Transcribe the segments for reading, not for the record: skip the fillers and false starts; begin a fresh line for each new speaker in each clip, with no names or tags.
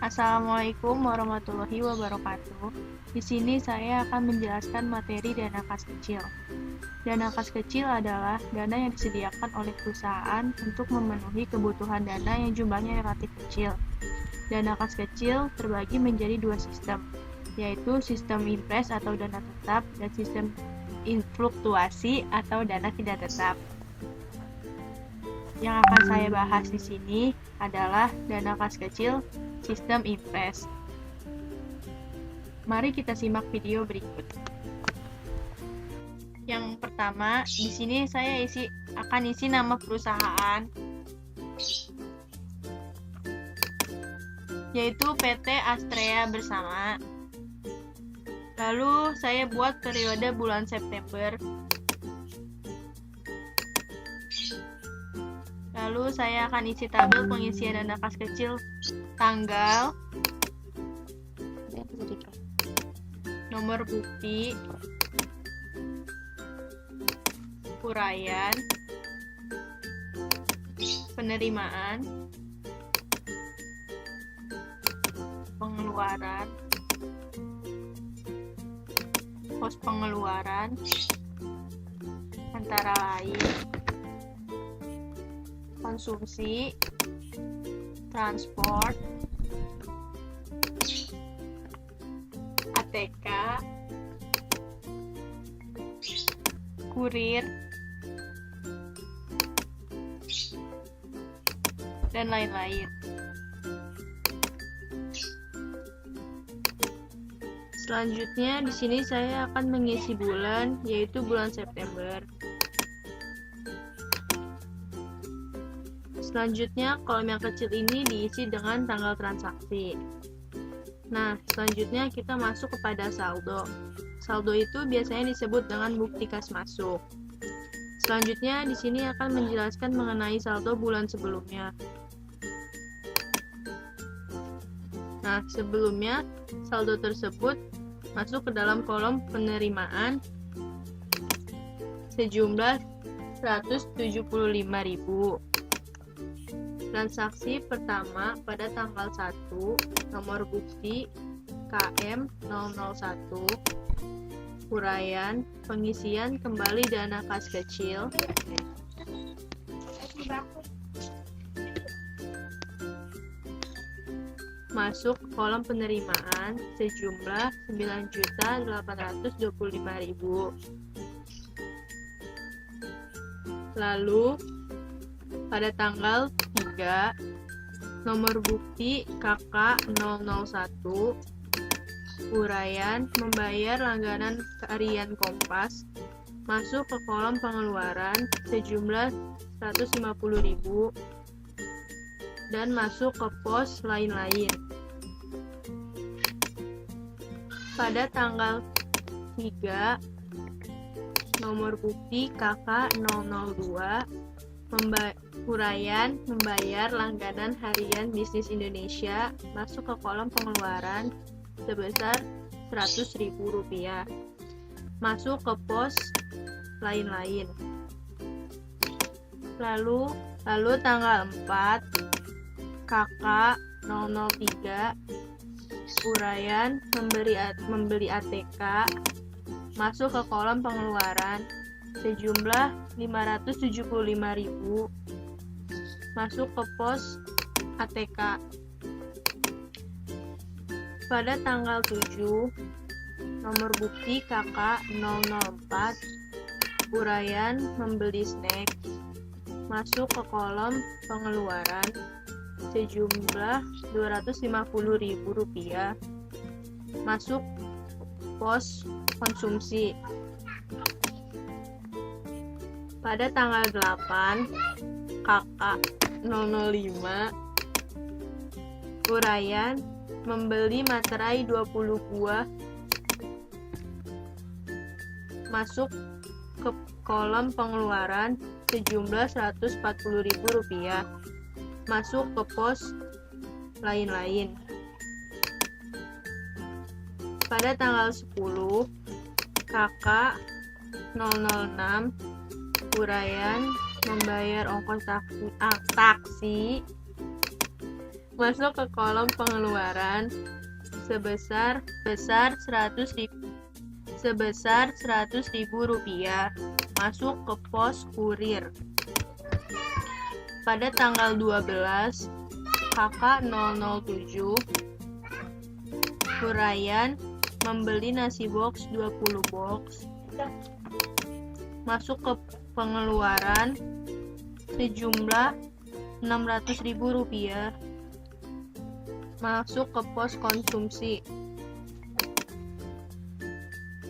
Assalamualaikum warahmatullahi wabarakatuh. Di sini saya akan menjelaskan materi dana kas kecil. Dana kas kecil adalah dana yang disediakan oleh perusahaan untuk memenuhi kebutuhan dana yang jumlahnya relatif kecil. Dana kas kecil terbagi menjadi dua sistem, yaitu sistem impres atau dana tetap dan sistem influktuasi atau dana tidak tetap. Yang akan saya bahas di sini adalah dana kas kecil sistem impres. Mari kita simak video berikut. Yang pertama, di sini saya akan isi nama perusahaan, yaitu PT Astrea Bersama. Lalu saya buat periode bulan September. Lalu saya akan isi tabel pengisian dana kas kecil tanggal, nomor bukti, uraian, penerimaan, pengeluaran, pos pengeluaran, antara lain konsumsi, transport, ATK, kurir, dan lain-lain. Selanjutnya di sini saya akan mengisi bulan, yaitu bulan September. Selanjutnya kolom yang kecil ini diisi dengan tanggal transaksi. Nah, selanjutnya kita masuk kepada saldo. Saldo itu biasanya disebut dengan bukti kas masuk. Selanjutnya di sini akan menjelaskan mengenai saldo bulan sebelumnya. Nah, sebelumnya saldo tersebut masuk ke dalam kolom penerimaan sejumlah 175.000. Transaksi pertama pada tanggal 1, nomor bukti KM001, uraian pengisian kembali dana kas kecil, masuk kolom penerimaan sejumlah 9.825.000. Lalu pada tanggal 3, nomor bukti KK001, uraian membayar langganan harian Kompas, masuk ke kolom pengeluaran sejumlah 150.000 dan masuk ke pos lain-lain. Pada tanggal 3, nomor bukti KK002, uraian membayar langganan harian Bisnis Indonesia, masuk ke kolom pengeluaran sebesar Rp100.000, masuk ke pos lain-lain. Lalu tanggal 4, KK003, uraian membeli ATK, masuk ke kolom pengeluaran sejumlah 575.000, masuk ke pos ATK. Pada tanggal 7, nomor bukti KK004, uraian membeli snack, masuk ke kolom pengeluaran sejumlah Rp250.000, masuk pos konsumsi. Pada tanggal 8, KK005, uraian membeli materai 20 buah, masuk ke kolom pengeluaran sejumlah Rp140.000, masuk ke pos lain-lain. Pada tanggal 10, KK006, uraian membayar ongkos taksi Masuk ke kolom pengeluaran sebesar 100.000 rupiah. Masuk ke pos kurir. Pada tanggal 12, kakak 007 Hurayan membeli nasi box 20 box. Masuk ke pengeluaran sejumlah 600.000 rupiah. Masuk ke pos konsumsi.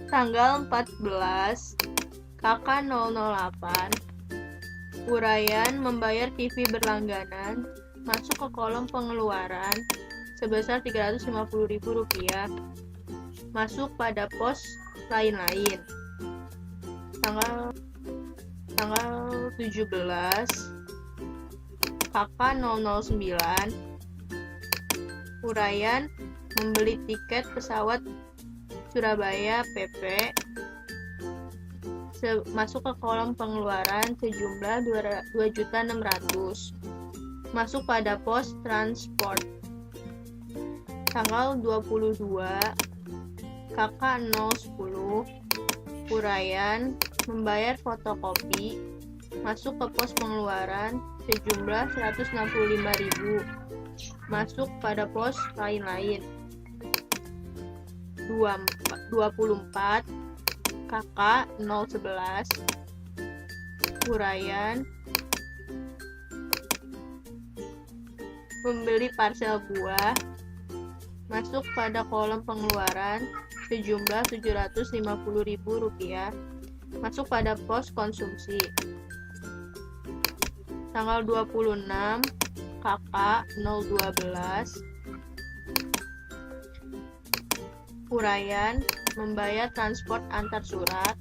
Tanggal 14, kakak 008 Hurayan membayar TV berlangganan. Masuk ke kolom pengeluaran sebesar 350.000 rupiah. Masuk pada pos lain-lain. Tanggal 17, kakak 009 Hurayan membeli tiket pesawat Surabaya PP. Masuk ke kolom pengeluaran sejumlah 2.600.000. Masuk pada pos transport. Tanggal 22, kakak 010 Hurayan membayar fotokopi. Masuk ke pos pengeluaran sejumlah 165.000. Masuk pada pos lain-lain. 24, kakak 011 Hurayan membeli parsel buah. Masuk pada kolom pengeluaran sejumlah 750.000 rupiah. Masuk pada pos konsumsi. Tanggal 26, kakak 012 Hurayan membayar transport antar surat.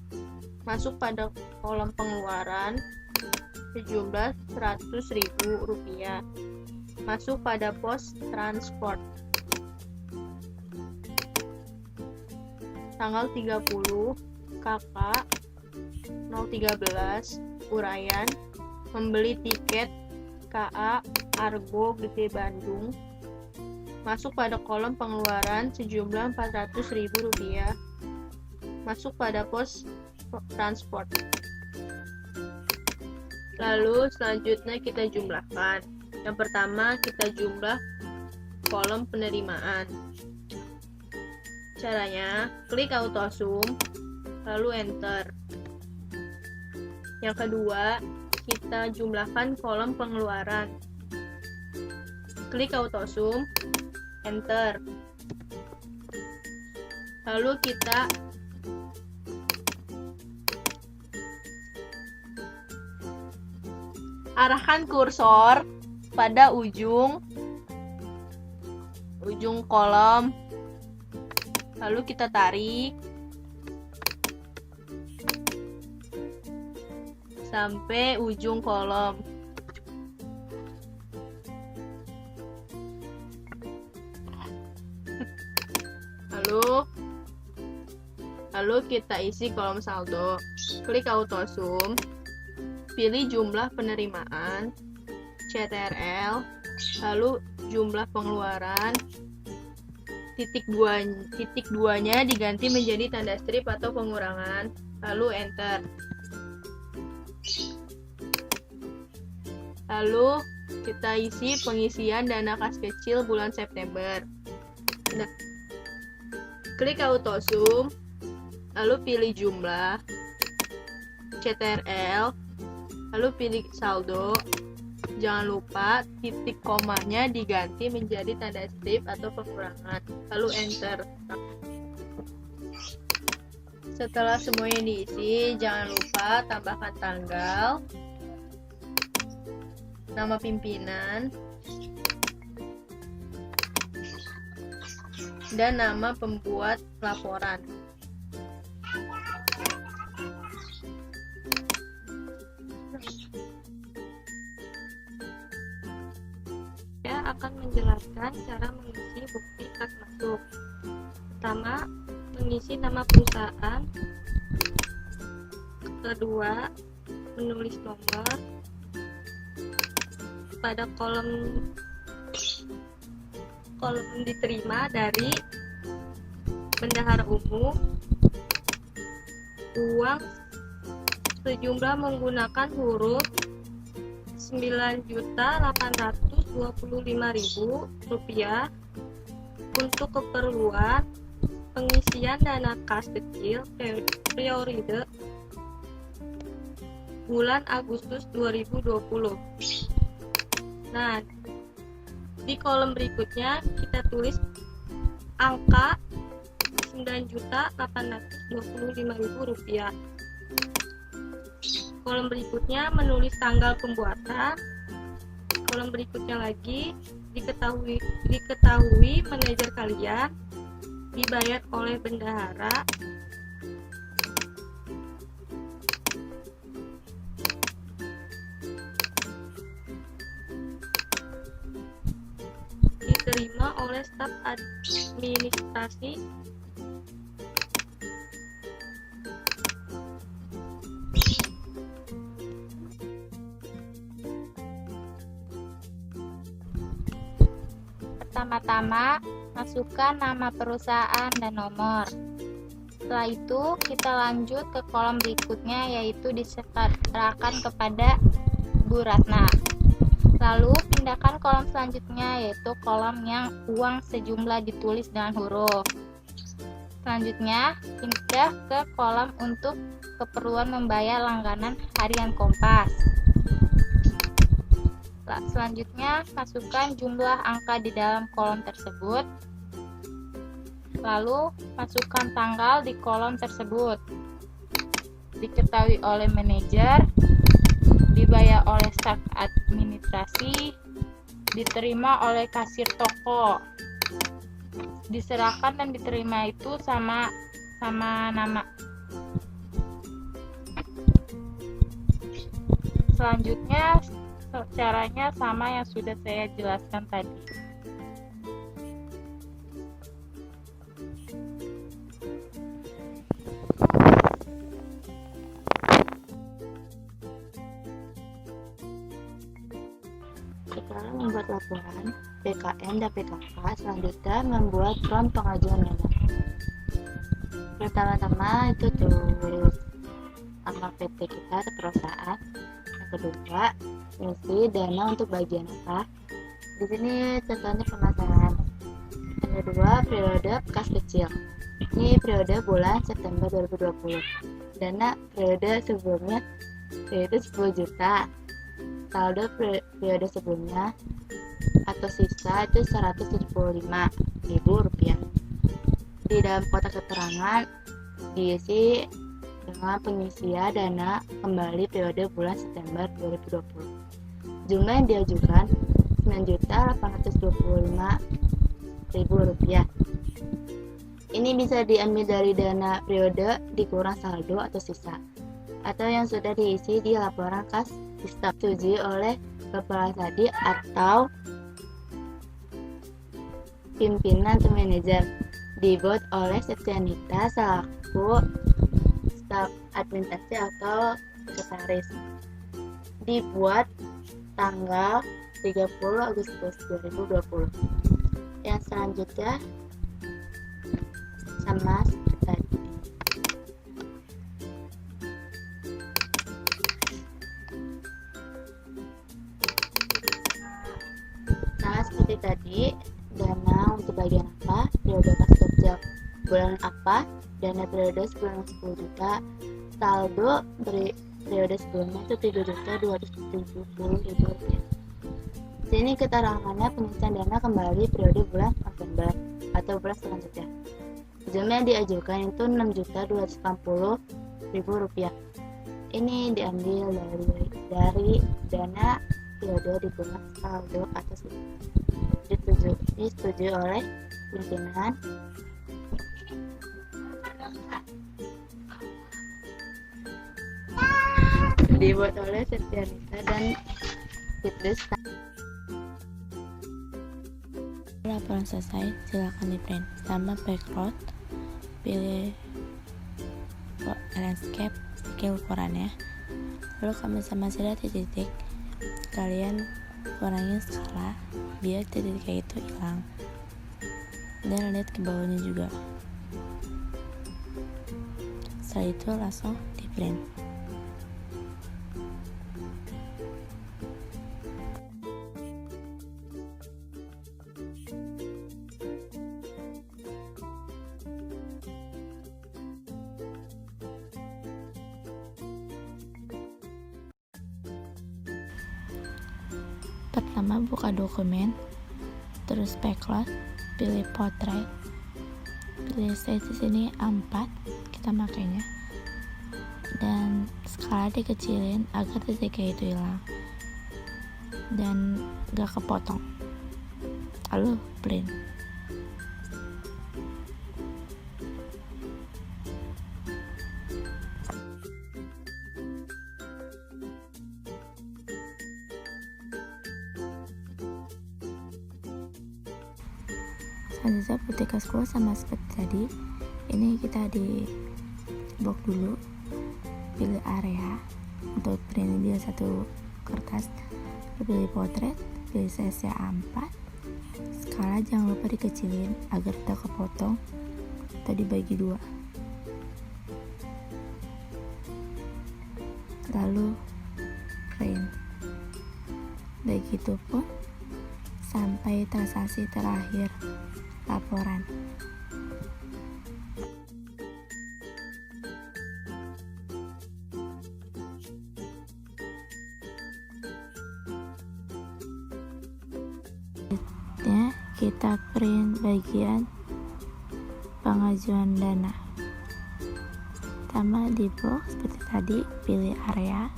Masuk pada kolom pengeluaran sejumlah 100.000 rupiah. Masuk pada pos transport. Tanggal 30, kakak 013 Hurayan membeli tiket KA Argo Gede Bandung. Masuk pada kolom pengeluaran sejumlah 400.000 rupiah. Masuk pada pos transport. Lalu selanjutnya kita jumlahkan. Yang pertama kita jumlah kolom penerimaan. Caranya, klik AutoSum, lalu enter. Yang kedua, kita jumlahkan kolom pengeluaran. Klik AutoSum, enter. Lalu kita arahkan kursor pada ujung kolom. Lalu kita tarik sampai ujung kolom. Lalu kita isi kolom saldo. Klik AutoSum, pilih jumlah penerimaan, CTRL, lalu jumlah pengeluaran, titik duanya diganti menjadi tanda strip atau pengurangan, lalu enter. Lalu kita isi pengisian dana kas kecil bulan September. Nah, klik AutoSum, lalu pilih jumlah, CTRL, lalu pilih saldo. Jangan lupa titik komanya diganti menjadi tanda strip atau pengurangan, lalu enter. Setelah semuanya diisi, jangan lupa tambahkan tanggal, nama pimpinan, dan nama pembuat laporan. Saya akan menjelaskan cara mengisi bukti kas masuk. Pertama, mengisi nama perusahaan. Kedua, menulis nomor. Pada kolom
kolom diterima dari bendahara umum, uang sejumlah menggunakan huruf Rp9.825.000 untuk keperluan pengisian dana kas kecil periode bulan Agustus 2020. Nah, di kolom berikutnya kita tulis angka Rp9.825.000. Kolom berikutnya menulis tanggal pembuatan. Kolom berikutnya lagi diketahui manajer kalian, dibayar oleh bendahara, diterima oleh staf administrasi,
pertama-tama masukkan nama perusahaan dan nomor. Setelah itu kita lanjut ke kolom berikutnya, yaitu diserahkan kepada Bu Ratna. Lalu pindahkan kolom selanjutnya, yaitu kolom yang uang sejumlah ditulis dengan huruf. Selanjutnya pindah ke kolom untuk keperluan membayar langganan harian Kompas. Selanjutnya masukkan jumlah angka di dalam kolom tersebut. Lalu masukkan tanggal di kolom tersebut. Diketahui oleh manajer, dibayar oleh staf administrasi, diterima oleh kasir toko. Diserahkan dan diterima itu sama nama. Selanjutnya caranya sama yang sudah saya jelaskan tadi.
Setelah membuat laporan PKN dan PKK, selanjutnya membuat form pengajuan dana. Pertama-tama itu tulis nama PT kita atau perusahaan. Yang kedua, isi dana untuk bagian apa. Di sini contohnya pemasaran. Yang kedua, periode kas kecil. Ini periode bulan September 2020. Dana periode sebelumnya yaitu 10 juta. Saldo periode sebelumnya atau sisa itu Rp175.000. Di dalam kotak keterangan diisi dengan pengisian dana kembali periode bulan September 2020. Jumlah yang diajukan Rp9.825.000. Ini bisa diambil dari dana periode dikurang saldo atau sisa, atau yang sudah diisi di laporan kas sistem disetujui oleh kepala sadi atau pimpinan atau manajer, dibuat oleh Septianita selaku staf administrasi atau sekretaris. Dibuat tanggal 30 Agustus 2020. Yang selanjutnya sama seperti tadi. Sama seperti tadi, dana untuk bagian apa, periode kas kecil bulan apa, dana periode sebelumnya 10 juta, saldo periode sebelumnya itu Rp3.270.000. Sini keterangannya pengisian dana kembali periode bulan November atau bulan selanjutnya. Jumlah yang diajukan itu Rp6.280.000. Ini diambil dari dana periode di bulan saldo atau disetujui oleh pimpinan dibuat oleh Septianita dan Fitris.
Laporan selesai, silakan di print. Tambah background, pilih landscape, scale ukurannya. Lalu kami sama lihat titik, kalian kurangin skala biar titiknya itu hilang. dan lihat ke bawahnya juga. Setelah itu langsung di print. Pertama buka dokumen, terus backlot, pilih portrait, pilih size di sini A4 kita makainya, dan skala dikecilin agar titiknya itu hilang dan gak kepotong. Lalu print. Selanjutnya putih kaskuas sama seperti tadi. Ini kita di box dulu, pilih area untuk print dia satu kertas, pilih potret, pilih size A4, skala jangan lupa dikecilin agar tidak kepotong atau dibagi dua. Lalu print. Begitupun sampai transaksi terakhir laporan. Selanjutnya kita print bagian pengajuan dana. Pertama di box seperti tadi, pilih area,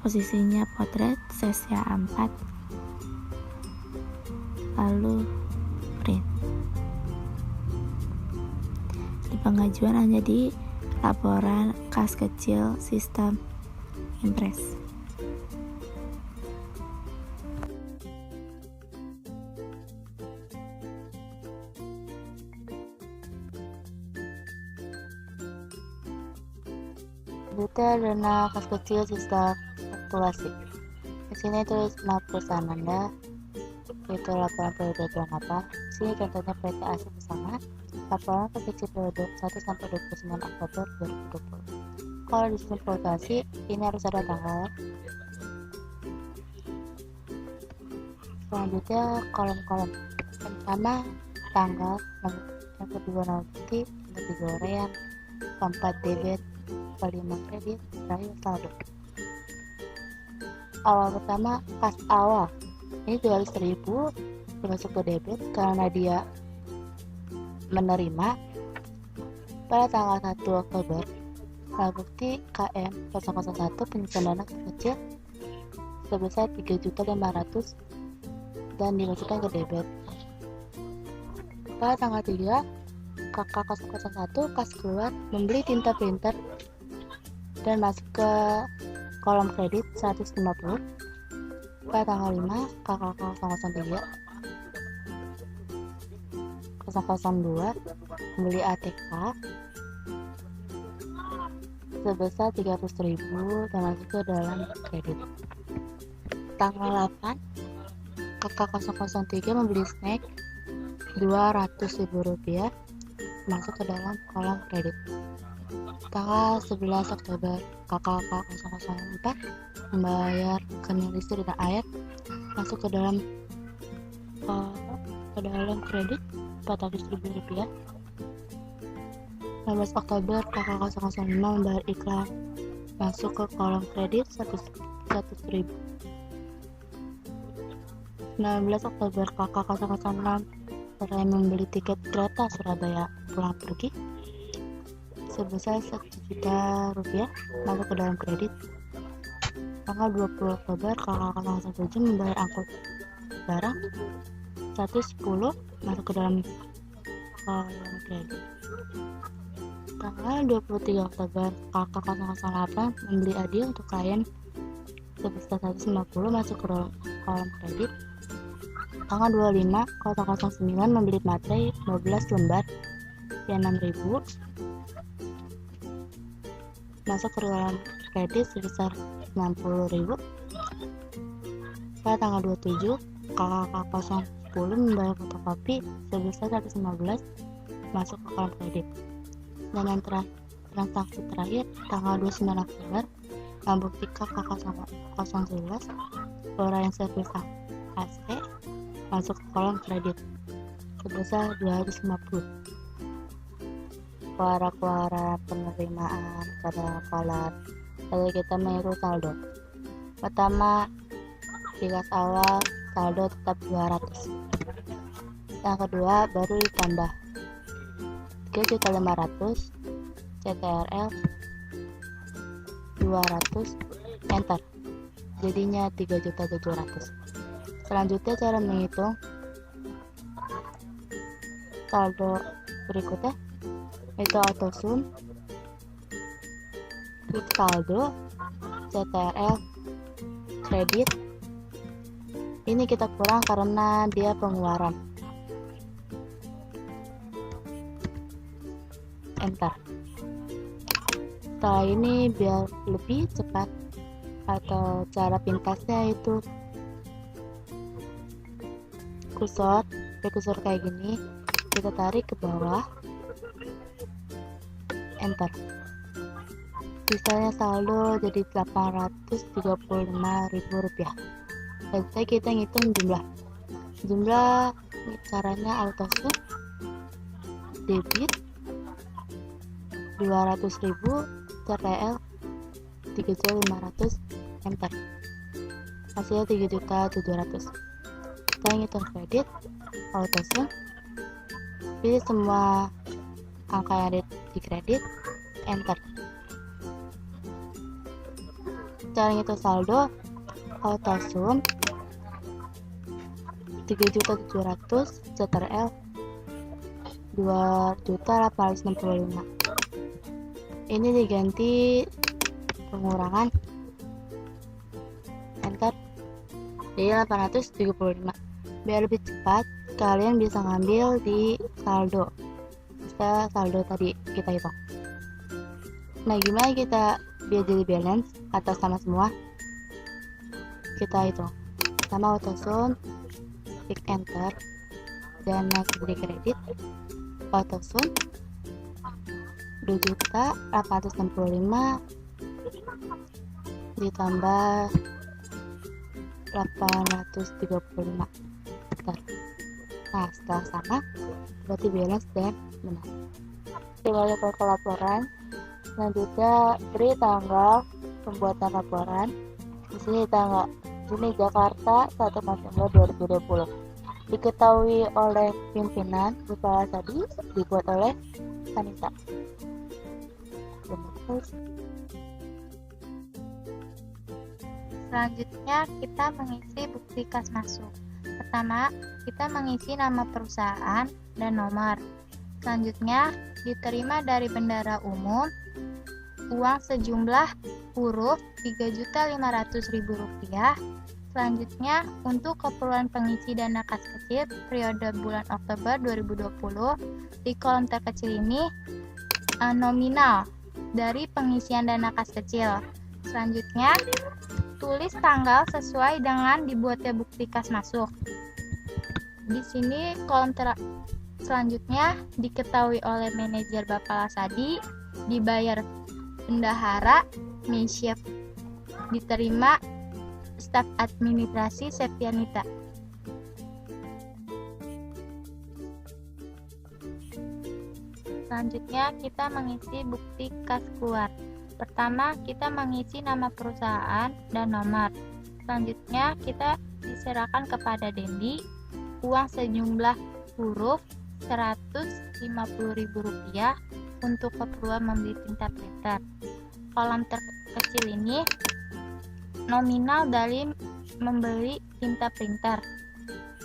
posisinya potret, size A4, lalu print. Di pengajuan hanya di laporan kas kecil sistem Impress.
Detail dana kas kecil sistem kalkulasi. Di sini tulis nama perusahaan Anda, yaitu laporan periode bulan apa. Di sini contohnya PT AC bersama, laporan kas kecil periode 1 sampai 29 Oktober 2020. Kalau di sistem kalkulasi, ini harus ada tanggal. Selanjutnya kolom-kolom. Pertama tanggal, yang kedua nanti, yang ketiga uraian, keempat debit, kelima kredit, terakhir saldo. Awal pertama kas awal, ini 200.000 dimasuk ke debit karena dia menerima pada tanggal 1 Oktober. Alat bukti KM 001 penyusunan dana kas kecil sebesar 3.500.000 dan dimasukkan ke debit. Pada tanggal 3 KK 001 kas keluar membeli tinta printer dan masuk ke kolom kredit 150. Pada tanggal 5 KK 003 002 membeli ATK sebesar 300.000 dan masuk ke dalam kredit. Tanggal 8 KK 003 membeli snack 200.000 rupiah masuk ke dalam kolom kredit. Tanggal 11 Oktober KKK 004 membayar rekening listrik dan air masuk ke dalam kredit 400.000 rupiah. 16 Oktober KKK 005 membayar iklan masuk ke kolom kredit 100.000. 19 Oktober KKK 006 saya membeli tiket kereta Surabaya pulang pergi sebesar 1 juta rupiah masuk ke dalam kredit. Tanggal 20 Oktober KKK 017 membayar angkut barang 110 masuk ke dalam kolom kredit. Tanggal 23 Oktober KKK 008 membeli adil untuk klien sebesar 150 masuk ke kolom kredit. Tanggal 25 009 membeli materai 12 lembar ya 6.000 masuk ke dalam kredit sebesar 60.000. pada tanggal 27 kakak 010 membayar fotokopi sebesar 115 masuk ke kolom kredit. Dan yang transaksi terakhir tanggal 29 Oktober membukti kakak 011 pelayanan servis AC masuk ke kolom kredit sebesar 250. Keluaran penerimaan kalau lalu kita meniru saldo. Pertama, di kas awal saldo tetap 200. Yang kedua baru ditambah 3.500.000 CTRL 200 enter, jadinya 3.700.000. Selanjutnya cara menghitung saldo berikutnya yaitu auto sum klik saldo CTRL kredit. Ini kita kurang karena dia pengeluaran, enter. Setelah ini biar lebih cepat atau cara pintasnya itu kursor kayak gini, kita tarik ke bawah, enter. Sisanya saldo jadi Rp835.000. Selanjutnya kita ngitung jumlah caranya auto sum debit 200.000 CTL 3.500 enter, hasilnya 3.700.000. Kita ngitung kredit auto sum, pilih semua angka yang ada di kredit, enter. Cara ngitung saldo auto sum 3.700.000 CTRL 2.865. Ini diganti pengurangan, enter, jadi 835. Biar lebih cepat kalian bisa ngambil di saldo, bisa saldo tadi kita hitung. Nah, gimana kita biar jadi balance atas sama semua? Kita hitung sama auto sum, klik enter dan masuk di kredit auto sum 2.865 ditambah 835. Nah, setelah sama berarti balance dan benar. Kembali ke laporan. Selanjutnya beri tanggal pembuatan laporan. Di sini Jakarta 1 November 2020. Diketahui oleh pimpinan Kepala Sadi, dibuat oleh Sanita.
Selanjutnya kita mengisi bukti kas masuk. Pertama, kita mengisi nama perusahaan dan nomor. Selanjutnya, diterima dari bendara umum uang sejumlah huruf Rp3.500.000. Selanjutnya, untuk keperluan pengisi dana kas kecil periode bulan Oktober 2020, di kolom terkecil ini nominal dari pengisian dana kas kecil. Selanjutnya, tulis tanggal sesuai dengan dibuatnya bukti kas masuk. Di sini kolom selanjutnya diketahui oleh manajer Bapak Lasadi, dibayar bendahara, Misyep, diterima staf administrasi Septianita. Selanjutnya kita mengisi bukti kas keluar. Pertama, kita mengisi nama perusahaan dan nomor. Selanjutnya kita diserahkan kepada Dendi uang sejumlah huruf Rp150.000 untuk keperluan membeli tinta printer. Kolom terkecil ini nominal dari membeli tinta printer.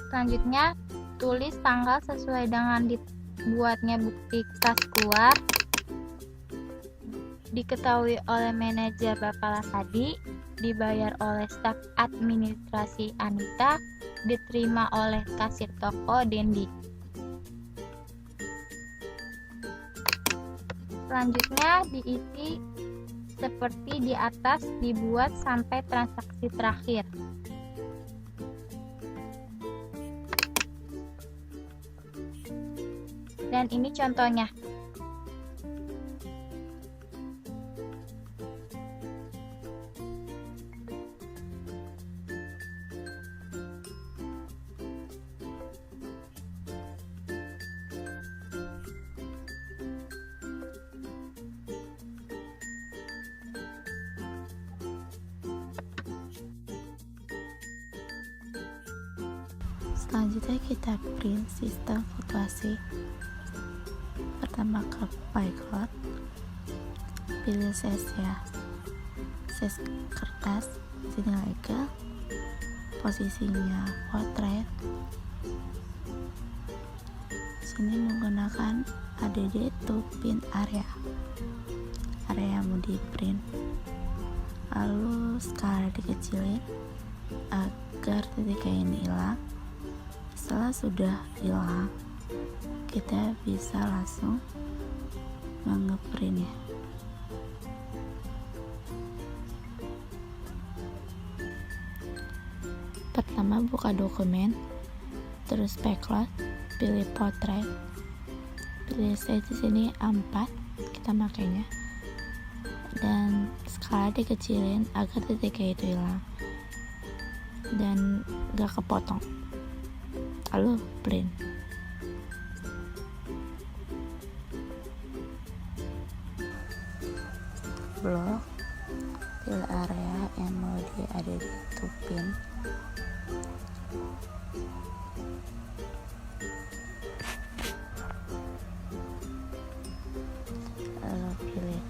Selanjutnya, tulis tanggal sesuai dengan dibuatnya bukti kas keluar. Diketahui oleh manajer Bapak Lasadi, dibayar oleh staf administrasi Anita, diterima oleh kasir toko Dendi. Selanjutnya diisi seperti di atas, dibuat sampai transaksi terakhir. Dan ini contohnya.
Selanjutnya kita print sistem fluktuasi. Pertama ke pie chart, pilih size ya, size kertas, sini legal, posisinya portrait. Sini menggunakan ADD to pin area yang mau di print. Lalu skala dikecilin agar titiknya ini hilang. Setelah sudah hilang, kita bisa langsung mengeprintnya. Pertama buka dokumen, terus backlot, pilih portrait, pilih size di sini A4 kita makainya, dan skala dikecilin agar titiknya itu hilang dan gak kepotong. Lalu print. Blok, pilih area yang mau ada di pin. Lalu pilih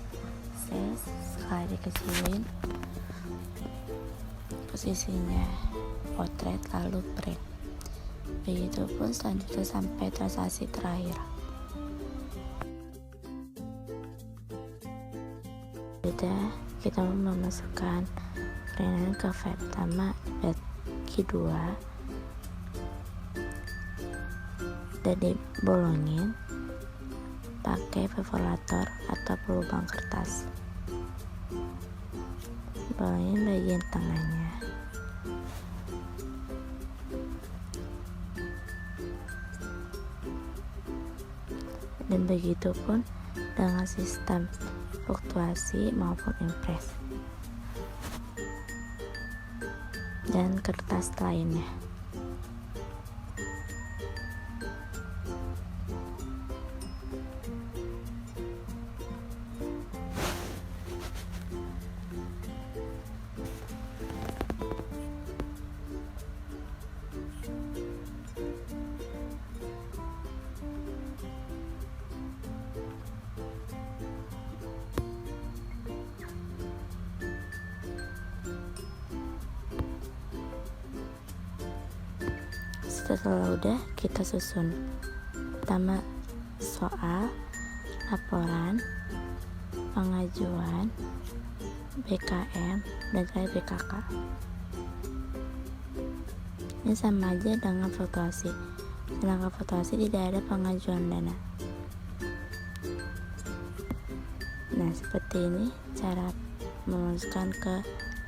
size, skala dikecilin, posisinya portrait, lalu print. Begitupun selanjutnya sampai transaksi terakhir. Sudah, kita memasukkan printan ke file pertama bagi 2 dan dibolongin pakai perforator atau pelubang kertas. Bolongin bagian tengahnya. Dan begitu pun dengan sistem fluktuasi maupun impress dan kertas lainnya. Setelah udah, kita susun. Pertama soal, laporan, pengajuan, BKM, dan terakhir BKK. Ini sama aja dengan fluktuasi. Sedangkan fluktuasi tidak ada pengajuan dana. Nah, seperti ini cara memasukkan ke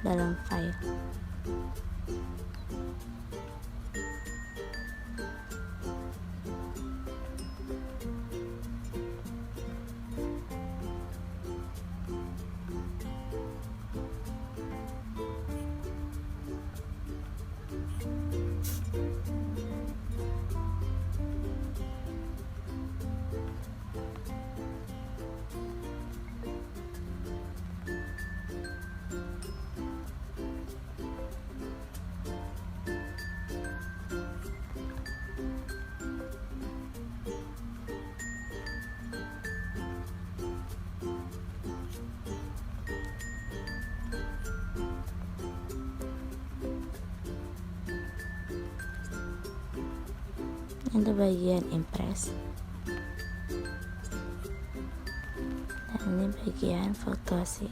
dalam file. Untuk bagian impress, dan ini bagian fluktuasi.